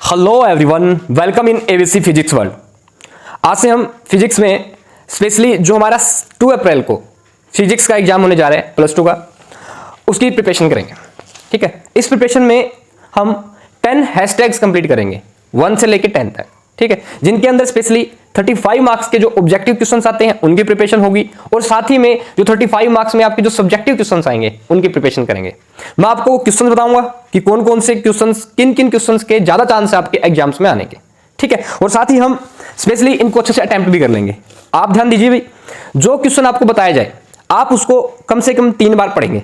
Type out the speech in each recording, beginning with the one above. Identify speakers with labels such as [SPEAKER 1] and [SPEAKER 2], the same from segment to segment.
[SPEAKER 1] Hello everyone, welcome in ABC physics world. आज से हम फिजिक्स में स्पेशली जो हमारा 2 अप्रैल को फिजिक्स का एग्जाम होने जा रहा है +2 का, उसकी प्रिपरेशन करेंगे। ठीक है, इस प्रिपरेशन में हम 10 हैशटैग्स कंप्लीट करेंगे 1 से लेकर 10 तक। ठीक है, जिनके अंदर स्पेशली 35 मार्क्स के जो ऑब्जेक्टिव क्वेश्चंस आते हैं उनकी प्रिपरेशन होगी, और साथ ही में जो 35 मार्क्स में आपके जो सब्जेक्टिव क्वेश्चंस आएंगे उनकी प्रिपरेशन करेंगे। मैं आपको क्वेश्चंस बताऊंगा कि कौन कौन से क्वेश्चंस, किन किन क्वेश्चंस के ज्यादा चांस है आपके एग्जाम्स में आने के। ठीक है, और साथ ही हम स्पेशली इनको अच्छे से अटेम्प्ट भी कर लेंगे। आप ध्यान दीजिए भाई, जो क्वेश्चन आपको बताया जाए आप उसको कम से कम 3 बार पढ़ेंगे।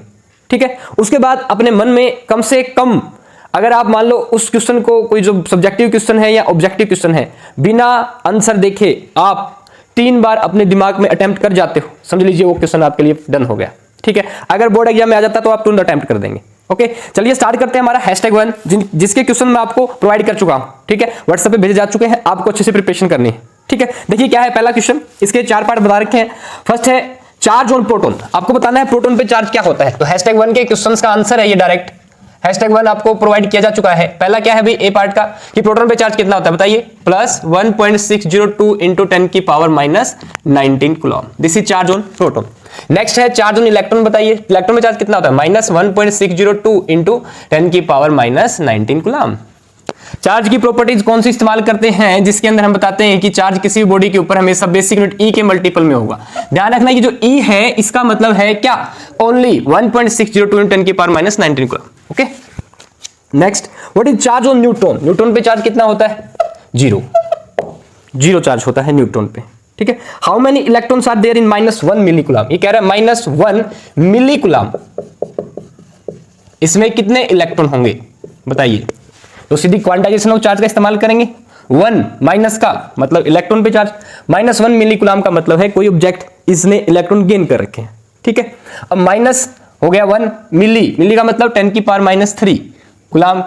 [SPEAKER 1] ठीक है, उसके बाद अपने मन में कम से कम, अगर आप मान लो उस क्वेश्चन को, कोई जो सब्जेक्टिव क्वेश्चन है या ऑब्जेक्टिव क्वेश्चन है, बिना आंसर देखे आप 3 बार अपने दिमाग में अटेम्प्ट कर जाते हो, समझ लीजिए वो क्वेश्चन आपके लिए डन हो गया। ठीक है, अगर बोर्ड एग्जाम में आ जाता तो आप तुरंत अटेम्प्ट कर देंगे। ओके, चलिए स्टार्ट करते हैं हमारा #1, जिसके क्वेश्चन मैं आपको प्रोवाइड कर चुका हूं। ठीक है, व्हाट्सएप पे भेजे जा चुके हैं, आपको अच्छे से प्रिपरेशन करनी है। ठीक है, देखिए क्या है पहला क्वेश्चन, इसके 4 पार्ट बता रखे हैं। फर्स्ट है चार्ज ऑन प्रोटॉन, आपको बताना है प्रोटॉन पे चार्ज क्या होता है। तो #1 के क्वेश्चन का आंसर है ये डायरेक्ट #1 आपको प्रोवाइड किया जा चुका है। पहला क्या है भाई, ए पार्ट का, कि प्रोटॉन पे चार्ज कितना होता है बताइए, +1.602 × 10⁻⁻19 coulomb. This is charge on proton. Next है चार्ज ऑन इलेक्ट्रॉन, बताइए इलेक्ट्रॉन में चार्ज कितना होता है, -1.602 × 10⁻⁻19 कूलम। चार्ज की प्रॉपर्टीज कौन सी इस्तेमाल करते हैं, जिसके अंदर हम बताते हैं कि चार्ज किसी भी बॉडी के ऊपर हमेशा बेसिक यूनिट ई के मल्टीपल में होगा। ध्यान रखना कि जो ई है इसका मतलब है क्या, only 1.602 × 10⁻⁻19 coulomb. Okay, next what is charge on neutron. Neutron पे चार्ज कितना होता है, 0 चार्ज होता है न्यूट्रॉन पे। ठीक है, how many electrons are there in -1 milli coulomb. ये कह रहा है -1 मिली कूलम, इसमें कितने इलेक्ट्रॉन होंगे बताइए। तो सीधी क्वांटाइजेशन ऑफ चार्ज का इस्तेमाल करेंगे। 1 माइनस का मतलब इलेक्ट्रॉन पे चार्ज, -1 मिली कूलम का मतलब है कोई ऑब्जेक्ट इसने इलेक्ट्रॉन गेन कर रखे हैं। ठीक है, अब माइनस हो गया 1 मिली का मतलब 10⁻³ कूलम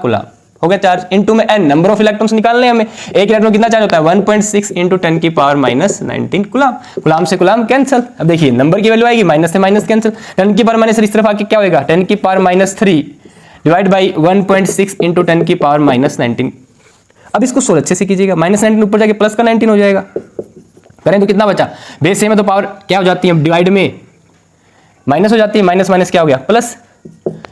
[SPEAKER 1] हो गया चार्ज, इनटू में n नंबर ऑफ इलेक्ट्रॉन्स निकालने हमें। एक इलेक्ट्रॉन कितना चार्ज होता है, 1.6 × 10⁻⁻19 कूलम से कूलम कैंसिल। अब देखिए नंबर की वैल्यू आएगी, माइनस से माइनस कैंसिल, 10⁻³ इस तरफ आके क्या होगा, 10⁻³ डिवाइड बाई 1.6 × 10⁻⁻19। अब इसको सोच अच्छे से कीजिएगा, -19 ऊपर जाके प्लस का 19 हो जाएगा। करें तो कितना बचा, बेस सेम है तो पावर क्या हो जाती है, डिवाइड में माइनस हो जाती है, माइनस क्या हो गया प्लस,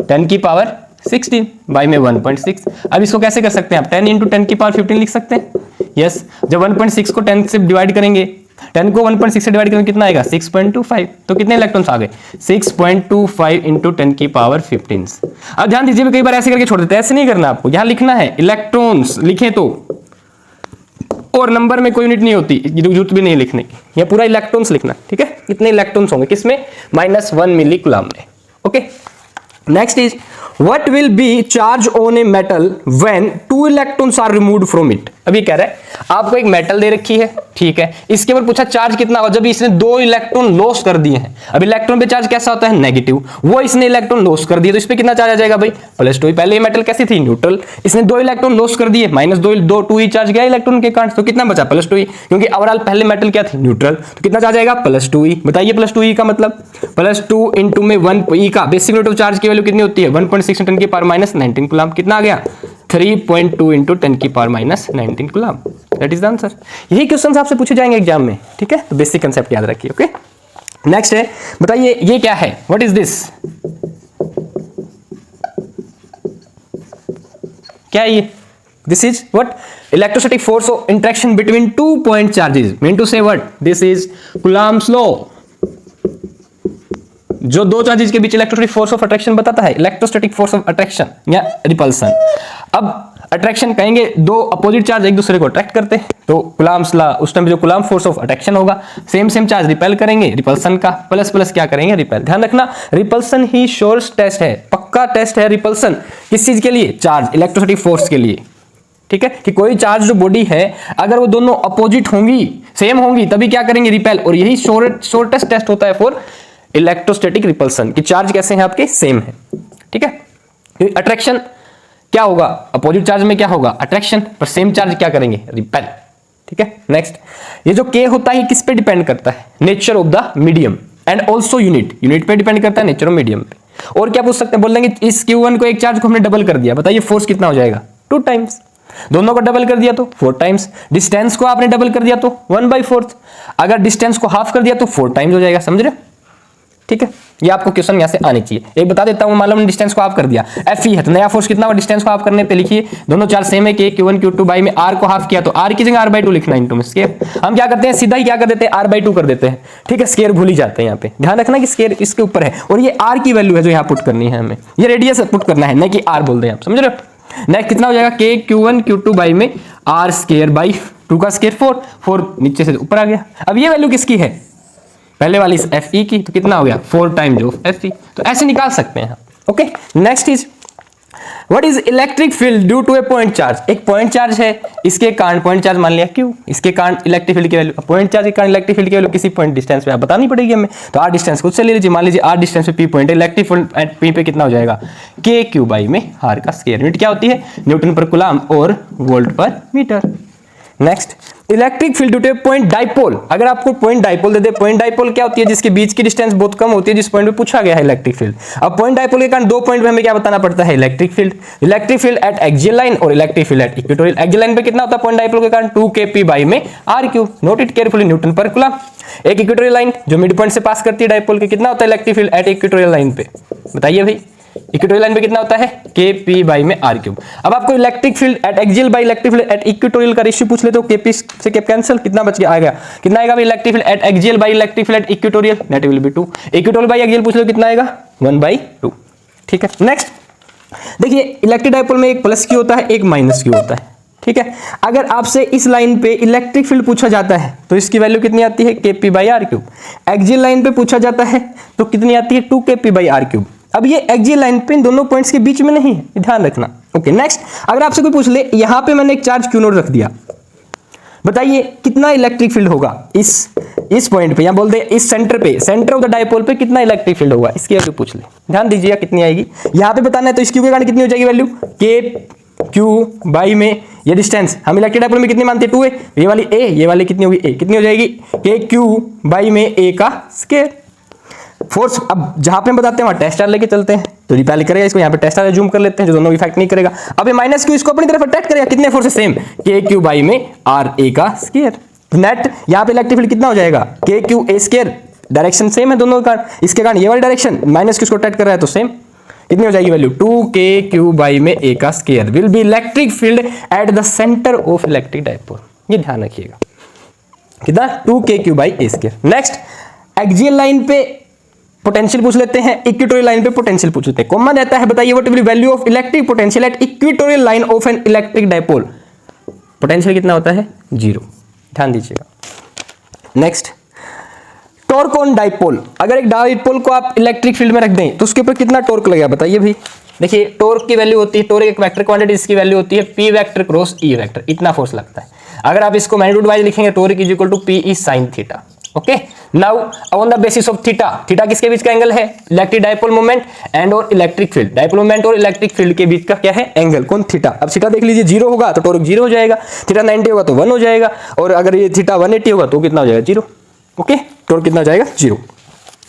[SPEAKER 1] 10⁻16 बाई में 1.6। अब इसको कैसे कर सकते हैं आप, 10 × 10⁻15 लिख सकते हैं। यस, जब 1.6 को 10 से डिवाइड करेंगे, 10 को 1.6 से डिवाइड करेंगे कितना आएगा, 6.25। तो कितने इलेक्ट्रॉन्स आ गए, 6.25 × 10⁻15। अब ध्यान दीजिए, कई बार ऐसे करके छोड़ देते हैं, ऐसे नहीं करना आपको, यहां लिखना है इलेक्ट्रॉन्स लिखें तो, और नंबर में कोई यूनिट नहीं होती, जरूरत भी नहीं लिखने की, यह पूरा इलेक्ट्रॉन्स लिखना। ठीक है, कितने इलेक्ट्रॉन्स होंगे किसमें, -1 मिली कूलम में। Okay, next is what will be charge on a metal when 2 electrons are removed from it. अभी कह रहा है आपको एक मेटल दे रखी है, ठीक है, इसके ऊपर पूछा चार्ज कितना होगा जब इसने 2 इलेक्ट्रॉन लॉस कर दिए हैं। अब इलेक्ट्रॉन पे चार्ज कैसा होता है, नेगेटिव, वो इसने इलेक्ट्रॉन लॉस कर दिए तो इस पे कितना चार्ज आ जाएगा भाई, +2। पहले ये मेटल कैसी थी, न्यूट्रल, इसने 2 इलेक्ट्रॉन लॉस कर दिए, -2 ही चार्ज गया इलेक्ट्रॉन के कारण, तो कितना बचा, +2 ही, क्योंकि ओवरऑल पहले मेटल क्या थी, न्यूट्रल, तो कितना चार्ज आएगा, +2 ही। बताइए +2 ही का मतलब, +2 × में 1 ई का बेसिक यूनिट ऑफ चार्ज की वैल्यू कितनी होती है, 1.6 × 10⁻⁻19 कूलम। कितना आ गया, 3.2 × 10⁻⁻19 coulomb. That is the answer. यही क्वेश्चंस आपसे पूछे जाएंगे एग्जाम में। ठीक है, तो बेसिक कांसेप्ट याद रखिए। ओके, नेक्स्ट है, बताइए ये क्या है, व्हाट इज दिस, क्या है ये, this is what, electrostatic force of interaction between 2 point charges, mean to say what, this is Coulomb's law. जो 2 चार्जेस के बीच इलेक्ट्रोस्टैटिक फोर्स ऑफ अट्रैक्शन बताता है, इलेक्ट्रोस्टैटिक फोर्स ऑफ अट्रैक्शन या रिपल्सन। अब अट्रैक्शन कहेंगे, 2 अपोजिट चार्ज एक दूसरे को अट्रैक्ट करते हैं, तो कूलम्स लॉ, उस टाइम जो कूलम फोर्स ऑफ अट्रैक्शन होगा, सेम चार्ज रिपेल करेंगे, रिपल्सन का प्लस क्या करेंगे, रिपेल। ध्यान रखना, रिपल्सन ही श्योर टेस्ट है, पक्का टेस्ट है रिपल्सन, किस चीज के लिए, चार्ज, इलेक्ट्रोस्टैटिक फोर्स के लिए। ठीक है, कि कोई चार्ज जो बॉडी है अगर वो दोनों अपोजिट होंगी, सेम होंगी, तभी क्या करेंगे, रिपेल। और यही शॉर्टेस्ट टेस्ट होता है फॉर इलेक्ट्रोस्टैटिक रिपल्सन, कि चार्ज कैसे हैं आपके, सेम है। ठीक है, अट्रैक्शन क्या होगा, अपोजिट चार्ज में क्या होगा, अट्रैक्शन, पर सेम चार्ज क्या करेंगे, रिपेल। ठीक है, नेक्स्ट, ये जो K होता है किस पे डिपेंड करता है, nature of the medium and also unit पे डिपेंड करता है, नेचर ऑफ मीडियम पे। और क्या पूछ सकते हैं, बोल देंगे इस Q1 को एक चार्ज को हमने डबल कर दिया, बताइए फोर्स कितना हो जाएगा, 2 टाइम्स। दोनों को डबल कर दिया तो 4 टाइम्स, डिस्टेंस को आपने डबल कर दिया तो 1/4, अगर डिस्टेंस को हाफ कर दिया तो 4 टाइम्स हो जाएगा, समझ रहे? ठीक है, ये आपको क्वेश्चन यहां से आनी चाहिए। एक बता देता हूं, मान लो डिस्टेंस को हाफ कर दिया, Fe है तो नया फोर्स कितना हुआ डिस्टेंस को हाफ करने पे, लिखिए दोनों चार्ज सेम है, Q1 Q2 बाई में R को हाफ किया तो R की जगह R/2 लिखना इनटू में स्क्वायर। हम क्या करते हैं, सीधा ही क्या कर देते हैं, R/2 कर देते हैं। ठीक है, स्क्वायर भूल ही जाते हैं, यहाँ पे ध्यान रखना कि स्क्वायर इसके ऊपर है और ये R की वैल्यू है जो यहाँ पुट करनी है हमें, ये रेडियस पुट करना है, नहीं कि R बोल दें आप, समझ रहे हो? नेक्स्ट कितना हो जाएगा, Q1 Q2 बाई में R²/2 का स्क्वायर 4 नीचे से ऊपर आ गया। अब ये वैल्यू किसकी है, पहले वाली इस Fe की, तो कितना हो गया 4 टाइम्स ऑफ Fe, तो ऐसे निकाल सकते हैं। Okay, next is what is electric field due to a point charge. एक पॉइंट चार्ज है, इसके कारण पॉइंट चार्ज मान लिया Q, इसके कारण इलेक्ट्रिक फील्ड की वैल्यू, पॉइंट चार्ज के कारण इलेक्ट्रिक फील्ड की वैल्यू किसी पॉइंट डिस्टेंस पे आप बतानी पड़ेगी हमें, तो R डिस्टेंस खुद से ले लीजिए, मान लीजिए R डिस्टेंस पे P पॉइंट है, इलेक्ट्रिक फील्ड एट P पे कितना हो जाएगा, KQ बाई में R का स्क्वायर, यूनिट क्या होती है न्यूटन पर कूलम और वोल्ट पर metre. Next electric field due to point dipole, अगर आपको पॉइंट डाइपोल दे दे, पॉइंट डाइपोल क्या होती है, जिसके बीच की डिस्टेंस बहुत कम होती है, जिस पॉइंट पे पूछा गया है इलेक्ट्रिक फील्ड। अब पॉइंट डाइपोल के कारण 2 पॉइंट पे हमें क्या बताना पड़ता है, electric field at axial line और electric field at equatorial. Axial line पे कितना होता है पॉइंट डाइपोल के कारण 2kp बाई में R3, note it carefully, Newton पर कूलम। एक इक्वेटोरियल लाइन जो मिड पॉइंट से पास करती है डाइपोल के, कितना होता है electric field at equatorial line पे, बताइए भाई, इक्वेटोरियल लाइन पे कितना होता है Kp बाई में R3। अब आपको electric field at axial by electric field at equatorial का रेशियो पूछ ले तो Kp से Kp कैंसिल, कितना बच गया, आएगा कितना आएगा भाई, electric field at axial by electric field at equatorial, that will be 2, equatorial by axial पूछ लो कितना आएगा 1/2। ठीक है, नेक्स्ट देखिए इलेक्ट्रिक डाइपोल में एक प्लस Q होता है, एक माइनस Q होता है। ठीक है, अगर आपसे इस लाइन पे इलेक्ट्रिक फील्ड पूछा जाता है तो इसकी वैल्यू कितनी आती है Kp/R3, एक्सियल लाइन पे पूछा जाता है तो कितनी आती है 2Kp/R3। अब ये एक्सियल लाइन पे इन दोनों पॉइंट्स के बीच में नहीं है, ध्यान रखना। ओके, नेक्स्ट अगर आपसे कोई पूछ ले यहां पे मैंने एक चार्ज Q नोट रख दिया, बताइए कितना इलेक्ट्रिक फील्ड होगा इस पॉइंट पे, या बोल दे इस सेंटर पे, सेंटर ऑफ द डाइपोल पे कितना इलेक्ट्रिक फील्ड होगा, इसकी वैल्यू पूछ ले, ध्यान दीजिएगा कितनी आएगी, यहां पे बताना है तो इस Q के कारण कितनी हो जाएगी वैल्यू, KQ बाई में ये डिस्टेंस हम इलेक्ट्रिक डाइपोल में कितनी मानते हैं 2a, ये वाली A, ये वाली कितनी होगी A, कितनी हो जाएगी KQ बाई में A का स्क्वायर। फोर्स अब जहां पे हम बताते हैं वहां टेस्ट लेके चलते हैं, तो पहले करेगा इसको, यहाँ पे टेस्ट जूम कर लेते हैं जो दोनों इफेक्ट नहीं करेगा। अब ये माइनस Q इसको अपनी तरफ अट्रैक्ट करेगा, कितने फोर्स है सेम, KQ बाई में RA का स्क्वायर। नेट यहाँ पे इलेक्ट्रिक फील्ड कितना हो जाएगा KQ A square, direction same है दोनों का, इसके कारण ये वाली डायरेक्शन माइनस Q इसको अट्रैक्ट कर रहा है तो सेम, कितनी हो जाएगी वैल्यू 2KQ बाई में A का square will be electric field eight the centre of electric dipole, ये ध्यान रखिएगा, कितना 2KQ by A square. Next axial line पे पोटेंशियल पूछ लेते हैं, इक्वेटोरियल लाइन पे पोटेंशियल पूछ लेते हैं, कॉमन रहता है, बताइए what will B value of electric potential at equatorial line of an electric dipole, potential कितना होता है 0, ध्यान दीजिएगा। नेक्स्ट टॉर्क ऑन डाइपोल, अगर एक डाइपोल को आप इलेक्ट्रिक फील्ड में रख दें तो उसके ऊपर कितना टॉर्क लगेगा, बताइए भाई। देखिए टॉर्क की वैल्यू होती है, टॉर्क एक वेक्टर क्वांटिटी, इसकी वैल्यू होती है P vector cross E vector, इतना फोर्स लगता है। अगर आप इसको मैग्नीट्यूड वाइज लिखेंगे torque is equal to PE sin theta. Okay, now on the basis of theta, theta किसके बीच का एंगल है, इलेक्ट्रिक डाइपोल मोमेंट एंड और इलेक्ट्रिक फील्ड, डाइपोल मोमेंट और इलेक्ट्रिक फील्ड के बीच का क्या है एंगल, कौन थीटा। अब थीटा देख लीजिए 0 होगा तो टॉर्क 0 हो जाएगा, थीटा 90 होगा तो 1 हो जाएगा, और अगर ये थीटा 180 होगा तो कितना हो जाएगा 0। ओके, टॉर्क कितना हो जाएगा 0।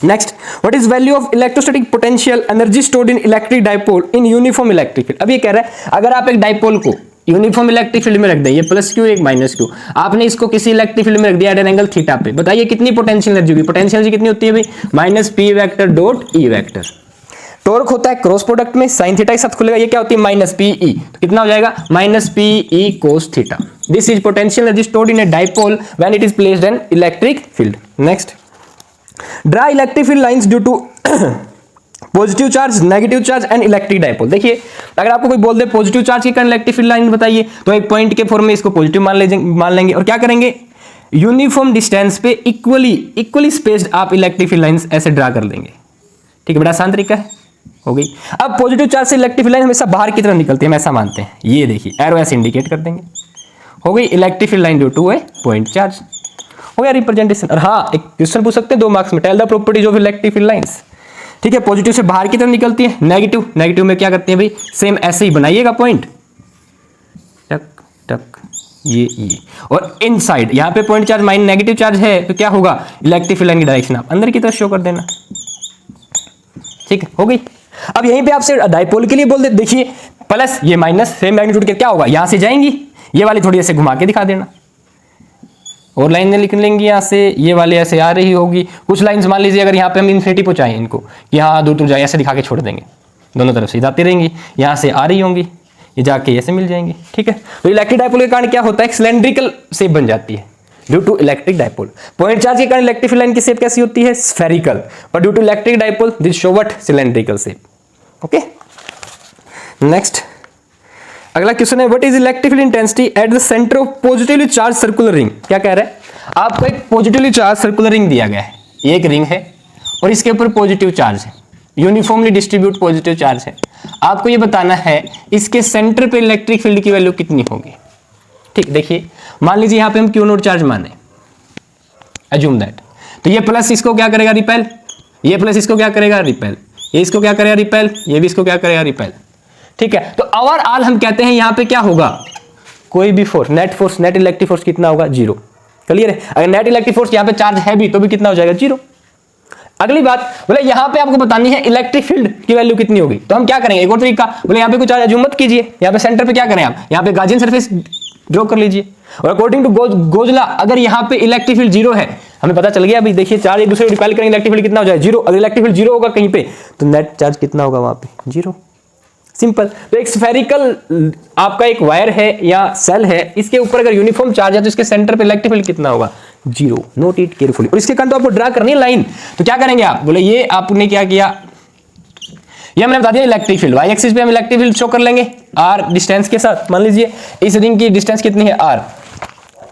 [SPEAKER 1] Next what is value of electrostatic potential energy stored in electric dipole in uniform electric field. अब ये कह रहा है अगर आप एक डाइपोल को यूनिफॉर्म इलेक्ट्रिक फील्ड में रख दें, ये प्लस Q एक माइनस Q, आपने इसको किसी इलेक्ट्रिक फील्ड में रख दिया एट एन एंगल थीटा पे, बताइए कितनी पोटेंशियल एनर्जी होगी, पोटेंशियल एनर्जी कितनी होती है भाई minus P vector dot E vector. Torque होता है क्रॉस प्रोडक्ट में साइन थीटा के साथ खुलेगा, ये क्या होती है माइनस PE, तो कितना हो जाएगा minus PE cos theta. This is potential energy stored in a dipole when it is placed in electric field. Next draw electric field lines due to positive charge, negative charge and electric dipole. देखिए अगर आपको कोई बोल दे positive charge के कारण electric field line बताइए, तो एक पॉइंट के फॉर्म में इसको पॉजिटिव मान लेंगे और क्या करेंगे यूनिफॉर्म डिस्टेंस पे इक्वली स्पेस्ड आप इलेक्ट्रिक फील्ड लाइंस ऐसे ड्रा कर लेंगे। ठीक है, बड़ा आसान तरीका है, हो गई। अब पॉजिटिव चार्ज से इलेक्ट्रिक फील्ड लाइन हमेशा बाहर की तरफ निकलती है, हम ऐसा मानते हैं, ये देखिए एरो ऐसे इंडिकेट कर देंगे, हो गई electric field line due to a point charge, हो गया रिप्रेजेंटेशन। और हाँ एक क्वेश्चन पूछ सकते हैं 2 मार्क्स में, tell the properties of electric field lines. ठीक है, पॉजिटिव से बाहर की तरफ निकलती है, नेगेटिव में क्या करते हैं भाई सेम ऐसे ही बनाइएगा पॉइंट, टक टक ये और इनसाइड यहाँ पे point charge minus negative charge है तो क्या होगा इलेक्ट्रिक फील्ड लाइन की डायरेक्शन आप अंदर की तरफ शो कर देना। ठीक है, हो गई। अब यहीं पे आपसे डाइपोल के लिए बोल दे, देखिए प्लस ये माइनस सेम मैग्नीट्यूड के क्या होगा, यहां से जाएंगी, ये वाली थोड़ी ऐसे घुमा के दिखा देना और लाइनें लिख लेंगी यहां से, ये वाली ऐसे आ रही होगी। कुछ लाइंस मान लीजिए अगर यहाँ पे हम इन्फिनिटी पहुंचाएं इनको कि हाँ दूर दूर जाए, ऐसे दिखा के छोड़ देंगे, दोनों तरफ से जाती रहेंगी, यहाँ से आ रही होंगी, ये जाके ऐसे मिल जाएंगी। ठीक है, तो इलेक्ट्रिक डायपोल के कारण क्या होता है, सिलेंड्रिकल शेप बन जाती है due to electric dipole. Point charge के कारण इलेक्ट्रिक फील्ड लाइन की शेप कैसी होती है, spherical, but due to electric dipole this show what, cylindrical shape. Okay, next अगला क्वेश्चन है what is electric field intensity at the centre of positively charge circular ring. क्या कह रहा है, आपको एक पॉजिटिवली चार्ज सर्कुलर रिंग दिया गया है, एक रिंग है और इसके ऊपर पॉजिटिव चार्ज है, यूनिफॉर्मली डिस्ट्रीब्यूट पॉजिटिव चार्ज है। आपको ये बताना है इसके सेंटर पे इलेक्ट्रिक फील्ड की वैल्यू कितनी होगी। ठीक, देखिए मान लीजिए यहाँ पे हम क्यू नोट चार्ज माने, अज्यूम दैट, तो ये प्लस इसको क्या करेगा, रिपेल, ये प्लस इसको क्या करेगा, रिपेल, ये इसको क्या करेगा, रिपेल, ये भी इसको क्या करेगा, रिपेल। ठीक है, तो ओवरऑल हम कहते हैं यहाँ पे क्या होगा, कोई भी फोर्स, नेट इलेक्ट्रिक फोर्स कितना होगा, जीरो। क्लियर है, अगर नेट इलेक्ट्रिक फोर्स यहाँ पे चार्ज है भी तो भी कितना हो जाएगा, जीरो। अगली बात बोले यहाँ पे आपको बतानी है इलेक्ट्रिक फील्ड की वैल्यू कितनी होगी, तो हम क्या करेंगे, एक और तरीका, बोले यहाँ पे कुछ चार्ज अज्यूम मत कीजिए, यहाँ पे सेंटर पे क्या करें आप, यहाँ पे गाजियन सरफेस ड्रॉ कर लीजिए और अकॉर्डिंग टू गोजला अगर यहाँ पे इलेक्ट्रिक फील्ड जीरो है, हमें पता चल गया अभी, देखिए चार्ज एक दूसरे को रिपेल करेंगे, इलेक्ट्रिक फील्ड कितना हो जाएगा, जीरो। अगर इलेक्ट्रिक फील्ड जीरो होगा कहीं पे तो नेट चार्ज कितना होगा वहां पे, जीरो, सिंपल। तो एक स्फेरिकल आपका एक वायर है या सेल है, इसके ऊपर अगर यूनिफॉर्म चार्ज है तो इसके सेंटर पे इलेक्ट्रिक फील्ड कितना होगा, जीरो। Note it carefully. और इसके कारण तो आपको ड्रा करनी है लाइन, तो क्या करेंगे आप, बोले ये आपने क्या किया, ये हमने बता दिया इलेक्ट्रिक फील्ड, वाई एक्सिस पे हम इलेक्ट्रिक फील्ड शो कर लेंगे आर डिस्टेंस के साथ। मान लीजिए इस रिंग की डिस्टेंस कितनी है, आर।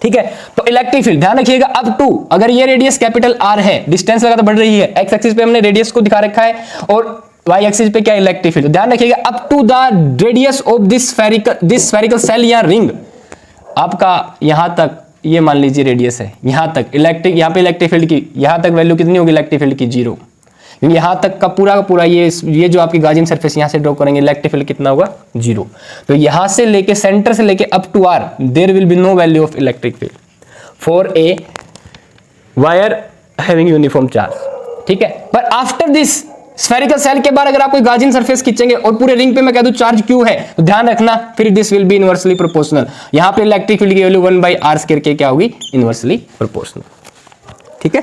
[SPEAKER 1] ठीक है, तो इलेक्ट्रिक फील्ड ध्यान रखिएगा अप टू, अगर ये रेडियस कैपिटल आर है, डिस्टेंस लगातार बढ़ रही है, एक्स एक्सिस पे हमने रेडियस को दिखा रखा है और वाई एक्सिस पे क्या इलेक्ट्रिक फील्ड, ध्यान रखिएगा up to the radius of this spherical shell या रिंग, आपका यहां तक ये मान लीजिए रेडियस है, यहां तक इलेक्ट्रिक, यहां पे इलेक्ट्रिक फील्ड की यहां तक वैल्यू कितनी होगी इलेक्ट्रिक फील्ड की, जीरो। यहां तक का पूरा ये जो आपकी गाजियन सरफेस यहां से ड्रॉ करेंगे, इलेक्ट्रिक फील्ड कितना होगा, जीरो। तो यहां से लेके सेंटर से लेके up to R there will be no value of electric field for a wire having uniform charge. ठीक है, पर आफ्टर दिस स्फेरिकल सेल के बाद अगर आप कोई गाजियन सरफेस खींचेंगे और पूरे रिंग पे मैं कह दूं चार्ज क्यू है, तो ध्यान रखना फिर this will be inversely proportional, यहां पे इलेक्ट्रिक फील्ड की वैल्यू 1/r² के क्या होगी, इनवर्सली प्रोपोर्शनल। ठीक है,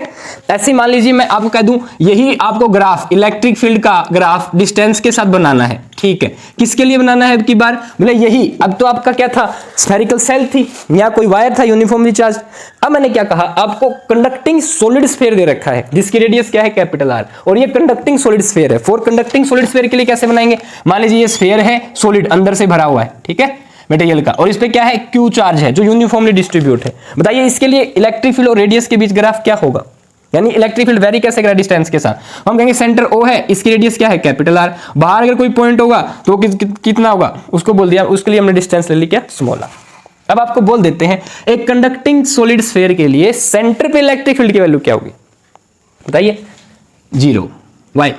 [SPEAKER 1] ऐसे मान लीजिए मैं आपको कह दूं यही आपको ग्राफ इलेक्ट्रिक फील्ड का ग्राफ डिस्टेंस के साथ बनाना है। ठीक है, किसके लिए बनाना है अब की बार, बोले यही, अब तो आपका क्या था, स्फेरिकल सेल थी या कोई वायर था यूनिफॉर्मली चार्ज। अब मैंने क्या कहा, आपको कंडक्टिंग सॉलिड स्फीयर दे रखा है जिसकी रेडियस क्या है, कैपिटल आर, और ये कंडक्टिंग सॉलिड स्फीयर है। फॉर कंडक्टिंग सॉलिड स्फीयर के लिए कैसे बनाएंगे, मान लीजिए ये स्फीयर है सॉलिड, अंदर से भरा हुआ है, ठीक है, मटेरियल का, और इस पे क्या है, क्यू चार्ज है जो यूनिफॉर्मली डिस्ट्रीब्यूट है। बताइए इसके लिए इलेक्ट्रिक फील्ड और रेडियस के बीच ग्राफ क्या होगा, यानी इलेक्ट्रिक फील्ड वेरी कैसे करेगा डिस्टेंस के साथ। हम कहेंगे सेंटर ओ है, इसकी रेडियस क्या है, कैपिटल आर, बाहर अगर कोई पॉइंट होगा तो कितना होगा, उसको बोल दिया, उसके लिए हमने डिस्टेंस ले ली क्या, स्मॉल आर। अब आपको बोल देते हैं एक कंडक्टिंग सॉलिड स्फीयर के लिए सेंटर पे इलेक्ट्रिक फील्ड की वैल्यू क्या होगी, बताइए, जीरो। वाई,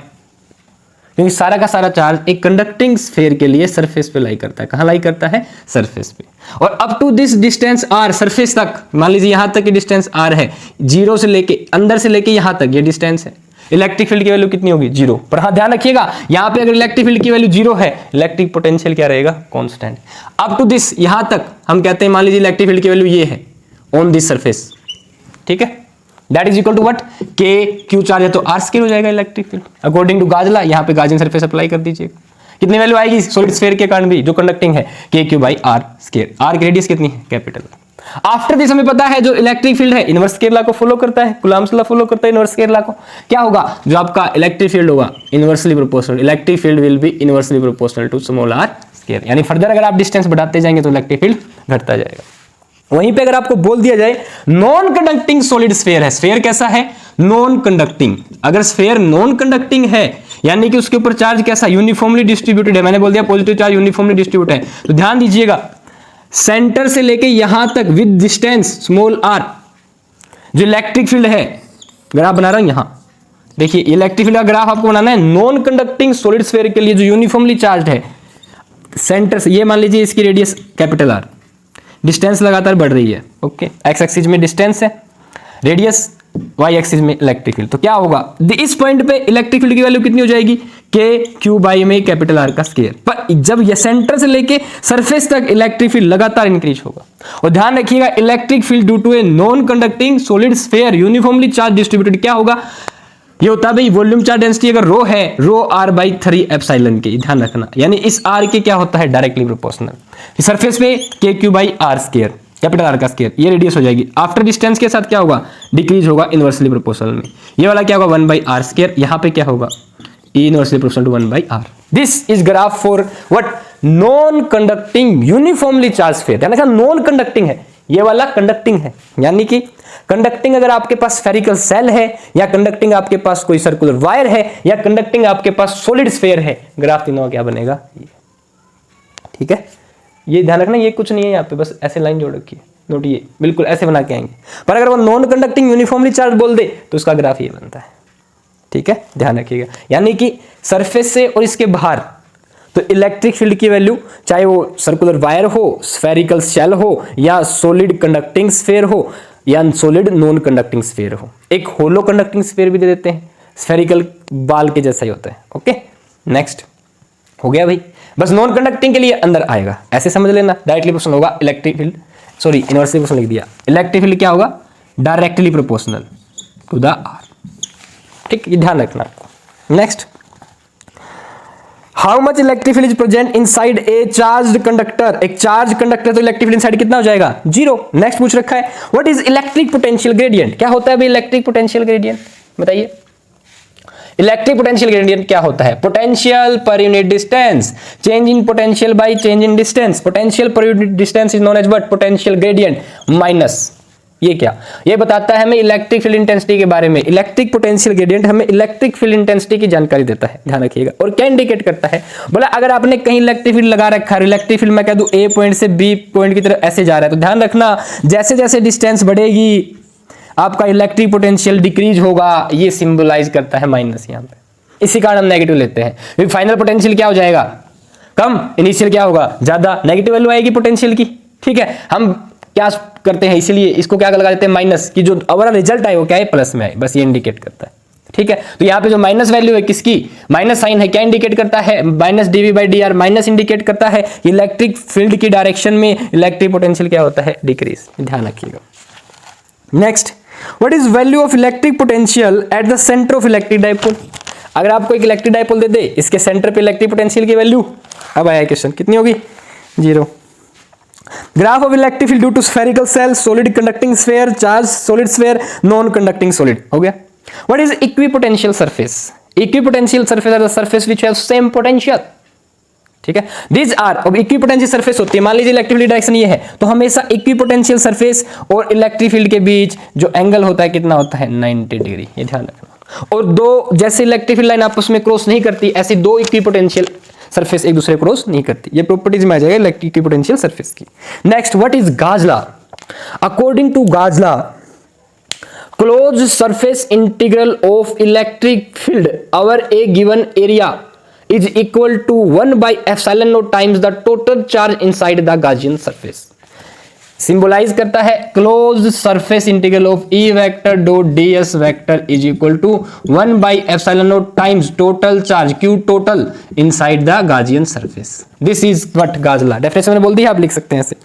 [SPEAKER 1] क्योंकि सारा का सारा चार्ज एक कंडक्टिंग स्फीयर के लिए सरफेस पे लाई करता है, कहां लाई करता है, सरफेस पे। और up to this distance R, surface तक, मान लीजिए यहां तक की डिस्टेंस आर है, जीरो से लेके अंदर से लेके यहां तक ये डिस्टेंस है, इलेक्ट्रिक फील्ड की वैल्यू कितनी होगी, जीरो। पर हाँ ध्यान रखिएगा यहां पे अगर इलेक्ट्रिक फील्ड की वैल्यू जीरो है, इलेक्ट्रिक पोटेंशियल क्या रहेगा, कांस्टेंट। अप टू दिस यहां तक हम कहते हैं, मान लीजिए इलेक्ट्रिक फील्ड की वैल्यू ये है ऑन दिस सरफेस, ठीक है, that is equal to what, K Q charge है तो आर स्क्वायर हो जाएगा इलेक्ट्रिक फील्ड अकॉर्डिंग टू गाजला। यहाँ पे गाजियन सरफेस अप्लाई कर दीजिएगा, कितनी वैल्यू आएगी सॉलिड स्फीयर के कारण भी जो कंडक्टिंग है, K Q by R square, R की रेडियस कितनी है, कैपिटल। आफ्टर दिस हमें पता है जो इलेक्ट्रिक फील्ड है इनवर्स स्क्वायर लॉ को फॉलो करता है, कूलम्ब्स लॉ फॉलो करता है इनवर्स स्क्वायर लॉ को। क्या होगा, जो आपका इलेक्ट्रिक फील्ड होगा inversely proportional, electric field will be inversely proportional to small R square, यानी फर्दर अगर आप डिस्टेंस बढ़ाते जाएंगे तो इलेक्ट्रिक फील्ड घटता जाएगा। वहीं पे अगर आपको बोल दिया जाए नॉन कंडक्टिंग सॉलिड स्फीयर है, स्फीयर कैसा है, नॉन कंडक्टिंग, अगर स्फीयर नॉन कंडक्टिंग है यानी कि उसके ऊपर चार्ज कैसा, यूनिफॉर्मली डिस्ट्रीब्यूटेड है, मैंने बोल दिया पॉजिटिव चार्ज यूनिफॉर्मली डिस्ट्रीब्यूट है, तो ध्यान दीजिएगा सेंटर से लेके यहां तक विद डिस्टेंस स्मॉल आर जो इलेक्ट्रिक फील्ड है, ग्राफ बना रहा हूं यहां देखिए, इलेक्ट्रिक फील्ड का ग्राफ आपको बनाना है नॉन कंडक्टिंग सॉलिड स्फीयर के लिए जो यूनिफॉर्मली चार्ज है, सेंटर से, ये मान लीजिए इसकी रेडियस कैपिटल आर, डिस्टेंस लगातार बढ़ रही है, ओके, एक्स एक्सिस में डिस्टेंस है, रेडियस वाई एक्सिस में इलेक्ट्रिक फील्ड, तो क्या होगा इस पॉइंट पे इलेक्ट्रिक फील्ड की वैल्यू कितनी हो जाएगी, के क्यू बाई में कैपिटल आर का स्क्वायर। पर जब ये सेंटर से लेके सरफेस तक इलेक्ट्रिक फील्ड लगातार इंक्रीज होगा। और ध्यान रखिएगा, electric field due to a non conducting solid sphere uniformly charge distributed क्या होगा, ये होता है भाई वॉल्यूम चार्ज डेंसिटी अगर रो है, रो आर बाई 3 एप्सिलॉन के, ध्यान रखना। यानी इस आर के क्या होता है, डायरेक्टली प्रोपोर्शनल। सरफेस पे K Q by R square, capital R का स्क्वायर, ये रेडियस हो जाएगी। आफ्टर डिस्टेंस के साथ क्या होगा, डिक्रीज होगा इनवर्सली प्रोपोर्शनल में। ये वाला क्या होगा 1 बाई आर स्क्वायर, यहाँ पे क्या होगा E inversely proportional to 1 by R. This is graph for what, non conducting uniformly charge sphere. ध्यान रखना, नॉन कंडक्टिंग है, ये वाला कंडक्टिंग है। यानी कि कंडक्टिंग अगर आपके पास स्फेरिकल सेल है, या कंडक्टिंग आपके पास कोई सर्कुलर वायर है, या कंडक्टिंग आपके पास सॉलिड स्फीयर है, ग्राफ तीनों का क्या बनेगा, ठीक है। ये ध्यान रखना, ये कुछ नहीं है यहाँ पे, बस ऐसे लाइन जोड़ रखी है, नोटिए बिल्कुल ऐसे बना के आएंगे। पर अगर वो नॉन कंडक्टिंग यूनिफॉर्मली चार्ज बोल दे तो उसका ग्राफ ये बनता है, ठीक है, ध्यान रखिएगा। यानी कि सरफेस से और इसके बाहर तो इलेक्ट्रिक फील्ड की वैल्यू, चाहे वो सर्कुलर वायर हो, स्फेरिकल शेल हो, या सॉलिड कंडक्टिंग स्फीयर हो, या सॉलिड नॉन कंडक्टिंग स्फीयर हो। एक होलो कंडक्टिंग स्फीयर भी दे देते हैं, स्फेरिकल बाल के जैसा ही होता है। ओके, नेक्स्ट हो गया भाई। बस नॉन कंडक्टिंग के लिए अंदर आएगा, ऐसे समझ लेना, डायरेक्टली प्रोपोर्शनल होगा electric field, sorry inversely proportional लिख दिया। इलेक्ट्रिक फील्ड क्या होगा, directly proportional to the R, ठीक, ये ध्यान रखना। Next, how much electric field is present inside a charged conductor. एक चार्ज कंडक्टर तो इलेक्ट्रिक फील्ड इनसाइड कितना हो जाएगा, 0। नेक्स्ट पूछ रखा है, what is electric potential gradient. क्या होता है भाई इलेक्ट्रिक पोटेंशियल ग्रेडियंट, बताइए। इलेक्ट्रिक पोटेंशियल ग्रेडियंट क्या होता है, पोटेंशियल पर unit distance, change in potential by change in distance. Potential पर unit distance is known as what, potential gradient minus, ये क्या, ये बताता है हमें इलेक्ट्रिक फील्ड इंटेंसिटी के बारे में। इलेक्ट्रिक पोटेंशियल ग्रेडियंट हमें इलेक्ट्रिक फील्ड इंटेंसिटी की जानकारी देता है, ध्यान रखिएगा। और क्या इंडिकेट करता है, बोला अगर आपने कहीं इलेक्ट्रिक फील्ड लगा रखा है, इलेक्ट्रिक फील्ड मैं कह दूं ए पॉइंट से बी पॉइंट की तरफ ऐसे जा रहा है, तो ध्यान रखना जैसे जैसे डिस्टेंस बढ़ेगी आपका इलेक्ट्रिक पोटेंशियल डिक्रीज होगा। ये सिंबलाइज करता है माइनस यहाँ पे, इसी कारण हम नेगेटिव लेते हैं। फाइनल पोटेंशियल क्या हो जाएगा, कम, इनिशियल क्या होगा, ज्यादा, नेगेटिव वैल्यू आएगी पोटेंशियल की, ठीक है। हम क्या करते हैं, इसीलिए इसको क्या लगा देते हैं माइनस, की जो ओवरऑल रिजल्ट आए वो क्या है, प्लस में आए, बस ये इंडिकेट करता है, ठीक है। तो यहाँ पे जो माइनस वैल्यू है किसकी, माइनस साइन है, क्या इंडिकेट करता है, minus dV by d r, minus indicate करता है इलेक्ट्रिक फील्ड की डायरेक्शन में इलेक्ट्रिक पोटेंशियल क्या होता है, डिक्रीज, ध्यान रखिएगा। Next, what is value of electric potential at the centre of electric dipole. अगर आपको एक इलेक्ट्रिक डाइपोल दे दे, इसके सेंटर पे इलेक्ट्रिक पोटेंशियल की वैल्यू, अब आया क्वेश्चन, कितनी होगी, 0। Graph of electric field due to spherical shell, solid conducting sphere, charge solid sphere, non conducting solid, हो गया। What is equipotential surface. Equipotential surface are the surface which have same potential, ठीक है। This are, अब equipotential surface होती है, मान लीजिए electric field direction ये है, तो हमेशा इक्विपोटेंशियल सरफेस और इलेक्ट्रिक फील्ड के बीच जो एंगल होता है कितना होता है, 90 डिग्री, ये ध्यान रखना। और दो, जैसे इलेक्ट्रिक फील्ड लाइन आपस में क्रॉस नहीं करती, ऐसी दो इक्विपोटेंशियल सरफेस एक दूसरे क्रॉस नहीं करती। ये प्रॉपर्टीज में आ जाएगा इलेक्ट्रिक इक्विपोटेंशियल सरफेस की। नेक्स्ट, व्हाट इज गाज लॉ। अकॉर्डिंग टू गाज law, closed surface integral of electric field over a given area is equal to 1 by epsilon naught times the total charge inside the Gaussian surface। Symbolise करता है closed surface integral of E vector dot ds vector is equal to 1 by epsilon naught times total charge Q total inside the Gaussian surface. This is what Gauss law, definition मैंने बोल दी है, आप लिख सकते हैं ऐसे।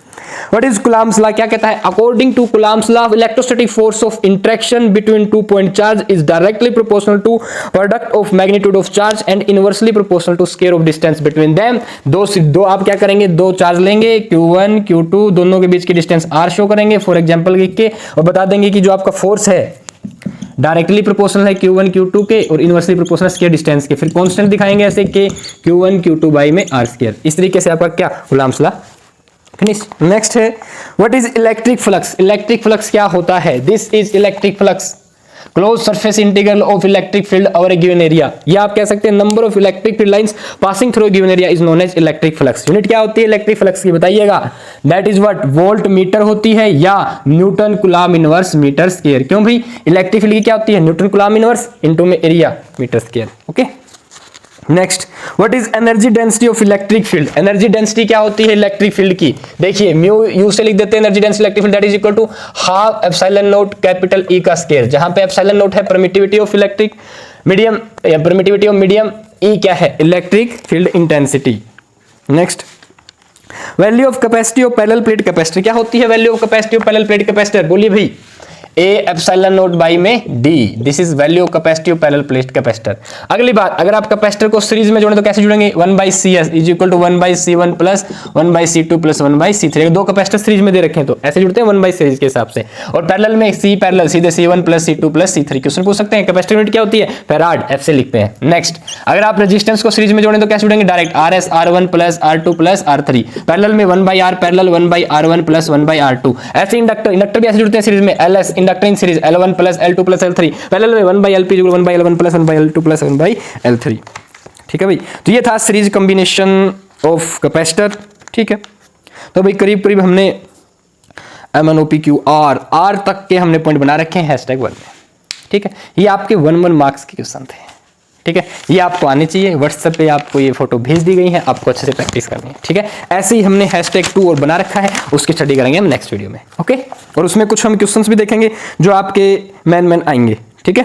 [SPEAKER 1] व्हाट इज कूलम्ब्स लॉ, क्या कहता है, according to Coulomb's law electrostatic force of interaction between 2 point charge is directly proportional to product of magnitude of charge and inversely proportional to square of distance between them. दो आप क्या करेंगे, दो charge लेंगे Q1 Q2, दोनों के बीच की distance R show करेंगे फॉर एग्जांपल लिख के, और बता देंगे कि जो आपका फोर्स है डायरेक्टली प्रोपोर्शनल है Q1 Q2 के और इनवर्सली प्रोपोर्शनल स्क्वायर डिस्टेंस के। फिर कांस्टेंट दिखाएंगे ऐसे कि Q1 Q2 बाई में R स्क्वायर। इस तरीके से आपका क्या कूलम्ब्स लॉ फिनिश। नेक्स्ट है, what is electric flux. Electric flux क्या होता है, this is electric flux close surface integral of electric field over a given area. या आप कह सकते हैं number of electric field lines passing through given area is known as electric flux. Unit क्या होती है इलेक्ट्रिक फ्लक्स की, बताइएगा। That is what, volt metre होती है या newton coulomb inverse metre square. क्यों भाई, इलेक्ट्रिक फील्ड की क्या होती है, न्यूटन कूलम्ब इनवर्स इनटू में area metre square. Okay, next, what is energy density of electric field? Energy density क्या होती है इलेक्ट्रिक फील्ड की? देखिए म्यू यू से लिख देते हैं energy density electric field that is equal to half epsilon naught capital E का स्क्वायर, जहां पे एप्सिलॉन नॉट है परमिटिविटी ऑफ इलेक्ट्रिक मीडियम या परमिटिविटी ऑफ मीडियम, ई क्या है electric field intensity. Next, value of capacity of parallel plate capacitor क्या होती है? Value of capacity of parallel plate capacitor बोलिए भाई, ए एप्सिलॉन नॉट बाई में d, this is value of capacity of parallel plate capacitor. अगली बात, अगर आप कैपेसिटर को सीरीज में जोड़ें तो कैसे जुड़ेंगे? 1/CS is equal to 1/C1 plus 1/C2 plus 1/C3। दो कैपेसिटर सीरीज में दे रखे हैं तो ऐसे जुड़ते हैं 1 सीरीज के हिसाब से, और पैरेलल में C पैरेलल सीधे C1 plus C2 plus C3। Question पूछ सकते हैं कैपेसिटर यूनिट क्या होती है? फैराड, F से लिखते हैं। नेक्स्ट, अगर आप रेजिस्टेंस को सीरीज में जोड़ें तो कैसे जुड़ेंगे? Direct RS R1 plus R2 plus R3, parallel में 1/R parallel 1/R1 plus 1/R2। ऐसे इंडक्टर भी ऐसे जुड़ते हैं सीरीज में, LS inductor in series L1 plus L2 plus L3, parallel में 1/LP 1/L1 plus 1/L2 plus 1/L3। ठीक है भाई, तो ये था सीरीज कॉम्बिनेशन ऑफ कैपेसिटर। ठीक है, तो भाई करीब करीब हमने MNOPQR R तक के हमने पॉइंट बना रखे हैं हैशटैग 1 में। ठीक है, ये आपके 1 मार्क्स के क्वेश्चन थे। ठीक है, ये आपको आने चाहिए। व्हाट्सएप पे आपको ये फोटो भेज दी गई है, आपको अच्छे से प्रैक्टिस करनी है। ठीक है, ऐसे ही हमने हैशटैग 2 और बना रखा है, उसकी स्टडी करेंगे हम नेक्स्ट वीडियो में। ओके, और उसमें कुछ हम क्वेश्चंस भी देखेंगे जो आपके मैन आएंगे। ठीक है,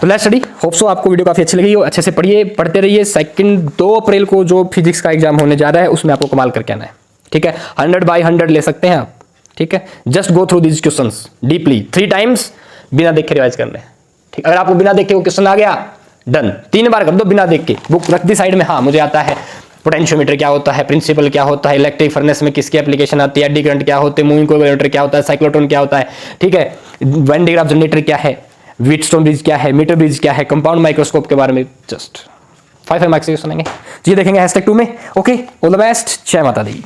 [SPEAKER 1] तो लेट्स स्टडी। होप सो आपको वीडियो काफी अच्छी लगी हो, अच्छे से पढ़िए, पढ़ते रहिए। 2 अप्रैल को जो फिजिक्स का एग्जाम होने जा रहा है उसमें आपको कमाल करके आना है। ठीक है, 100/100 ले सकते हैं आप। ठीक है, just go through these questions deeply 3 times, बिना देखे रिवाइज करने। ठीक, अगर आपको बिना देखे वो क्वेश्चन आ गया, डन, 3 बार कर दो बिना देख के, बुक रख दी साइड में। हाँ मुझे आता है पोटेंशियोमीटर क्या होता है, प्रिंसिपल क्या होता है, इलेक्ट्रिक फर्नेस में किसकी एप्लीकेशन आती है, एडी करंट क्या होते हैं, मूविंग कोएफिशिएंट क्या होता है, साइक्लोट्रॉन क्या होता है। ठीक है, वेन डायग्राफ जनरेटर क्या है, व्हीटस्टोन ब्रिज क्या है, मीटर ब्रिज क्या है, कंपाउंड माइक्रोस्कोप के बारे में जस्ट 5 मार्क्स के सुनेंगे। ये देखेंगे हैशटैग 2 में। ओके, ऑल द बेस्ट, जय माता दी।